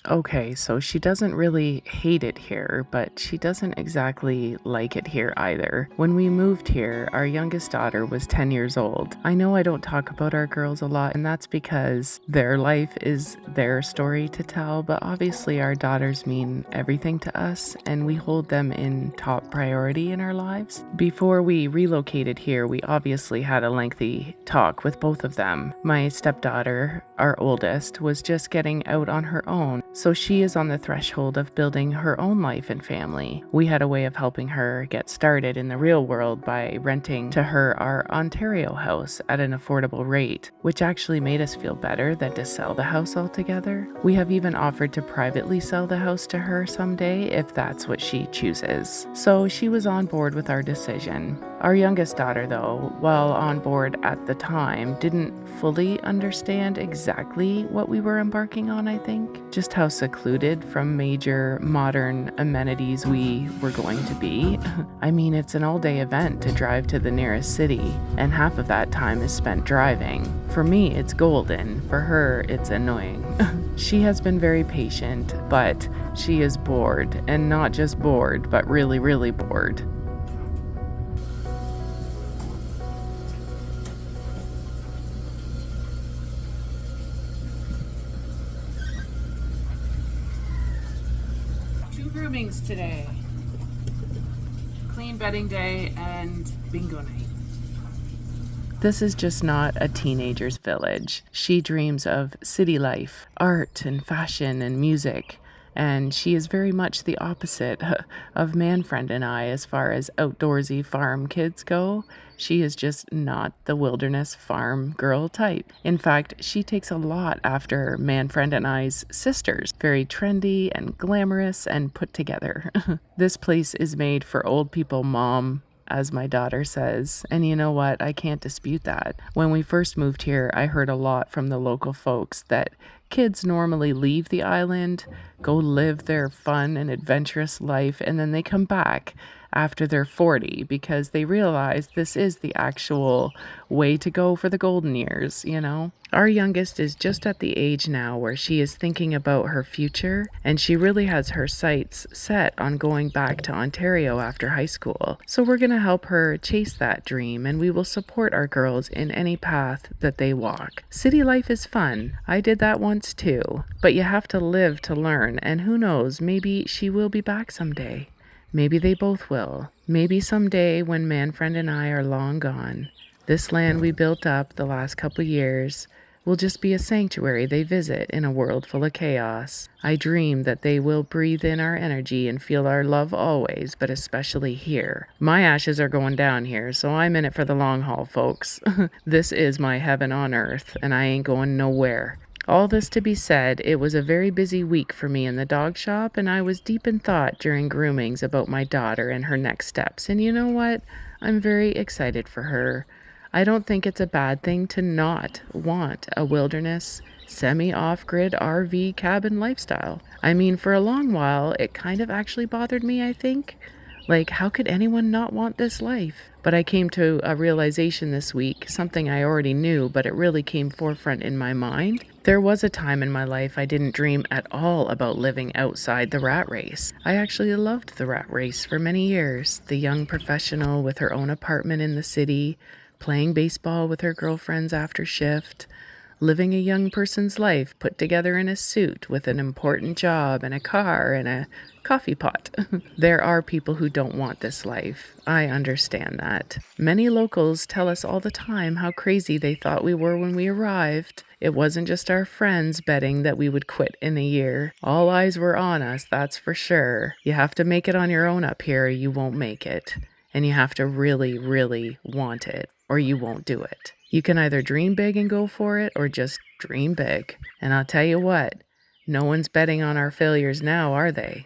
Okay, so she doesn't really hate it here, but she doesn't exactly like it here either. When we moved here, our youngest daughter was 10 years old. I know I don't talk about our girls a lot, and that's because their life is their story to tell, but obviously our daughters mean everything to us, and we hold them in top priority in our lives. Before we relocated here, we obviously had a lengthy talk with both of them. My stepdaughter, our oldest, was just getting out on her own, so she is on the threshold of building her own life and family. We had a way of helping her get started in the real world by renting to her our Ontario house at an affordable rate, which actually made us feel better than to sell the house altogether. We have even offered to privately sell the house to her someday if that's what she chooses. So she was on board with our decision. Our youngest daughter, though, while on board at the time, didn't fully understand exactly what we were embarking on, I think. Just how secluded from major modern amenities we were going to be. I mean, it's an all-day event to drive to the nearest city, and half of that time is spent driving. For me, it's golden. For her, it's annoying. She has been very patient, but she is bored, and not just bored, but really, really bored. Groomings today. Clean bedding day and bingo night. This is just not a teenager's village. She dreams of city life, art and fashion and music, and she is very much the opposite of Manfriend and I as far as outdoorsy farm kids go. She is just not the wilderness farm girl type. In fact, she takes a lot after Manfriend and I's sisters. Very trendy and glamorous and put together. This place is made for old people, Mom, as my daughter says. And you know what? I can't dispute that. When we first moved here, I heard a lot from the local folks that kids normally leave the island, go live their fun and adventurous life, and then they come back after they're 40 because they realize this is the actual way to go for the golden years, you know? Our youngest is just at the age now where she is thinking about her future, and she really has her sights set on going back to Ontario after high school. So we're going to help her chase that dream, and we will support our girls in any path that they walk. City life is fun. I did that once too, but you have to live to learn, and who knows, maybe she will be back someday. Maybe they both will. Maybe someday when Manfriend and I are long gone, this land we built up the last couple years will just be a sanctuary they visit in a world full of chaos. I dream that they will breathe in our energy and feel our love always, but especially here. My ashes are going down here, so I'm in it for the long haul, folks. This is my heaven on earth, and I ain't going nowhere. All this to be said, it was a very busy week for me in the dog shop, and I was deep in thought during groomings about my daughter and her next steps. And you know what? I'm very excited for her. I don't think it's a bad thing to not want a wilderness, semi-off-grid RV cabin lifestyle. I mean, for a long while, it kind of actually bothered me, I think. Like, how could anyone not want this life? But I came to a realization this week, something I already knew, but it really came forefront in my mind. There was a time in my life I didn't dream at all about living outside the rat race. I actually loved the rat race for many years. The young professional with her own apartment in the city, playing baseball with her girlfriends after shift, living a young person's life put together in a suit with an important job and a car and a coffee pot. There are people who don't want this life. I understand that. Many locals tell us all the time how crazy they thought we were when we arrived. It wasn't just our friends betting that we would quit in a year. All eyes were on us, that's for sure. You have to make it on your own up here, or you won't make it. And you have to really, really want it, or you won't do it. You can either dream big and go for it, or just dream big. And I'll tell you what, no one's betting on our failures now, are they?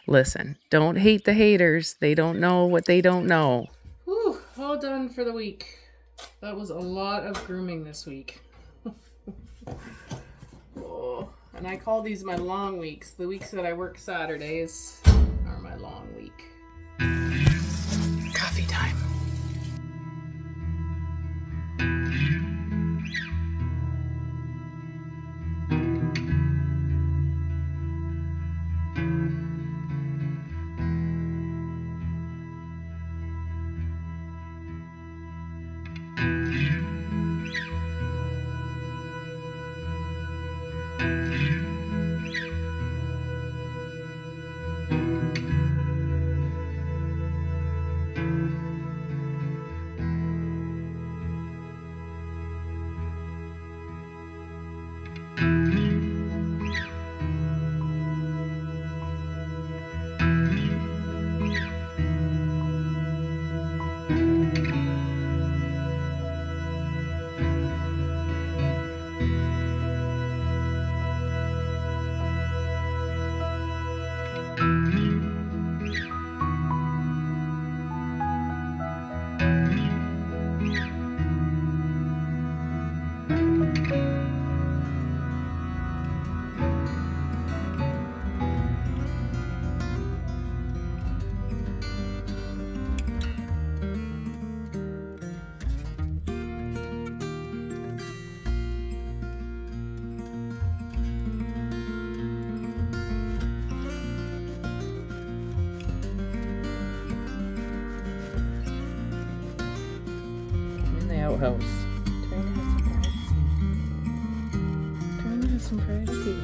Listen, don't hate the haters. They don't know what they don't know. Whew, all done for the week. That was a lot of grooming this week. Oh, and I call these my long weeks. The weeks that I work Saturdays are my long week. Coffee time. house. Trying to have some privacy.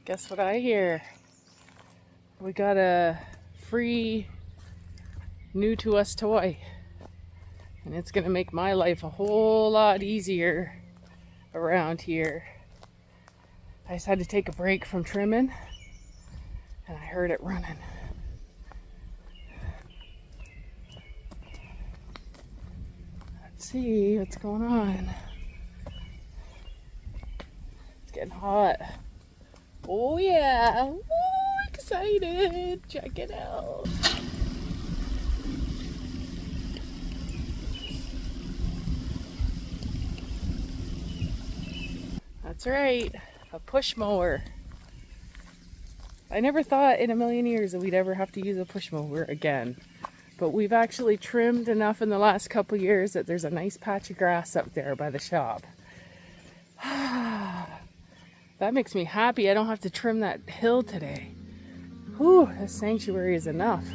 Guess what I hear? We got a free new to us toy, and it's gonna make my life a whole lot easier around here. I just had to take a break from trimming and I heard it running. Let's see what's going on. It's getting hot. Oh yeah, oh, excited, check it out. That's right, a push mower. I never thought in a million years that we'd ever have to use a push mower again, but we've actually trimmed enough in the last couple years that there's a nice patch of grass up there by the shop. That makes me happy. I don't have to trim that hill today. Whew, this sanctuary is enough.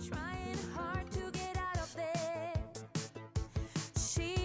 Trying hard to get out of bed. She